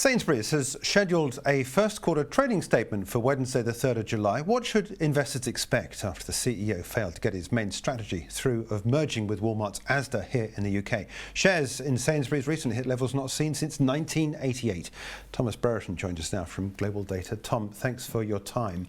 Sainsbury's has scheduled a first quarter trading statement for Wednesday the 3rd of July. What should investors expect after the CEO failed to get his main strategy through of merging with Walmart's Asda here in the UK? Shares in Sainsbury's recently hit levels not seen since 1988. Tom Brereton joins us now from Global Data. Tom, thanks for your time.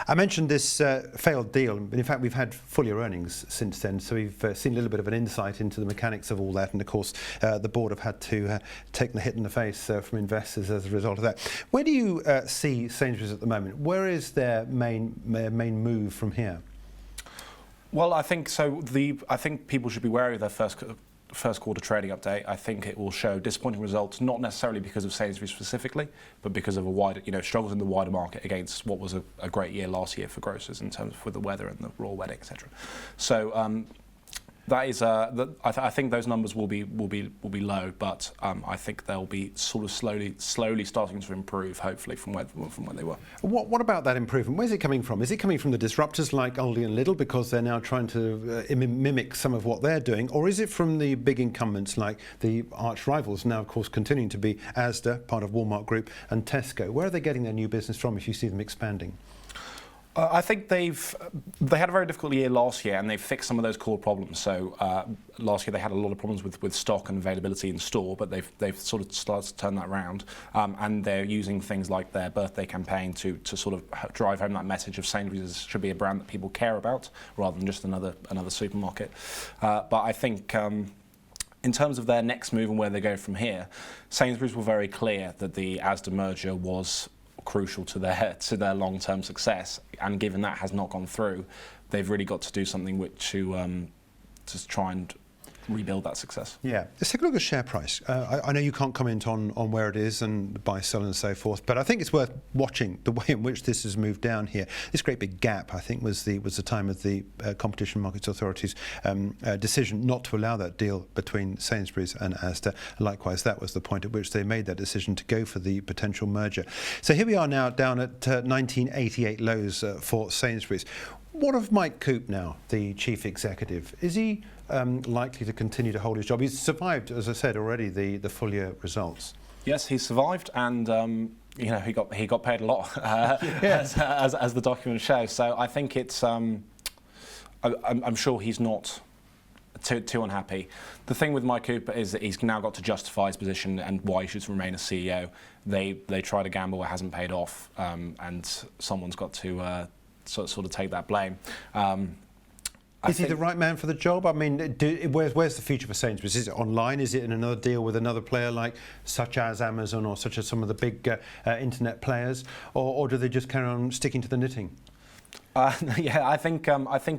I mentioned this failed deal, but in fact we've had full year earnings since then, so we've seen a little bit of an insight into the mechanics of all that, and of course the board have had to take the hit in the face from investors as a result of that. Where do you see Sainsbury's at the moment? Where is their main move from here? Well, I think so. I think people should be wary of their first quarter trading update. I think it will show disappointing results, not necessarily because of Sainsbury's specifically, but because of a wider, struggles in the wider market against what was a great year last year for grocers in terms of with the weather and the royal wedding, etc. So. That is, I think those numbers will be low, but I think they'll be sort of slowly starting to improve, hopefully from where they were. What about that improvement? Where's it coming from? Is it coming from the disruptors like Aldi and Lidl because they're now trying to mimic some of what they're doing, or is it from the big incumbents like the arch rivals now, of course, continuing to be Asda, part of Walmart Group, and Tesco? Where are they getting their new business from if you see them expanding? I think they had a very difficult year last year, and they've fixed some of those core problems. So last year they had a lot of problems with stock and availability in store, but they've sort of started to turn that around, and they're using things like their birthday campaign to sort of drive home that message of Sainsbury's should be a brand that people care about rather than just another supermarket. But I think. In terms of their next move and where they go from here, Sainsbury's were very clear that the Asda merger was crucial to their long-term success, and given that has not gone through, they've really got to do something to try and rebuild that success. Yeah. Let's take a look at the share price. I know you can't comment on where it is and buy, sell and so forth, but I think it's worth watching the way in which this has moved down here. This great big gap, I think, was the time of the Competition Markets Authority's decision not to allow that deal between Sainsbury's and Asda. Likewise, that was the point at which they made that decision to go for the potential merger. So here we are now down at 1988 lows for Sainsbury's. What of Mike Coop now, the chief executive? Is he likely to continue to hold his job? He's survived, as I said already, the full year results. Yes, he's survived, and he got paid a lot, as the documents show. So I think it's I'm sure he's not too unhappy. The thing with Mike Coop is that he's now got to justify his position and why he should remain as CEO. They tried a gamble, it hasn't paid off, and someone's got to sort of take that blame. Is he the right man for the job? I mean, where's the future for Sainsbury's? Is it online? Is it in another deal with another player such as Amazon or such as some of the big internet players, or do they just carry on sticking to the knitting? Yeah, I think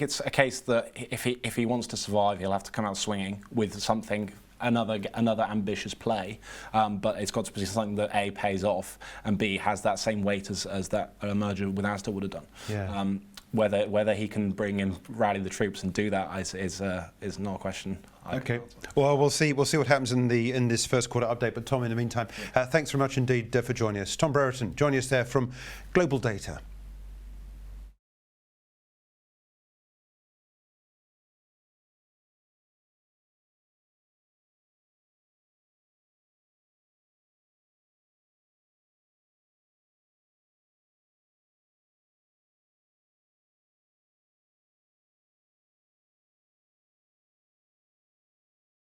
it's a case that if he wants to survive, he'll have to come out swinging with something. Another ambitious play, but it's got to be something that A, pays off, and B, has that same weight as that merger with Asda would have done. Yeah. Whether he can rally the troops and do that is not a question. Okay. Well, we'll see what happens in this first quarter update. But Tom, in the meantime, thanks very much indeed for joining us. Tom Brereton joining us there from Global Data.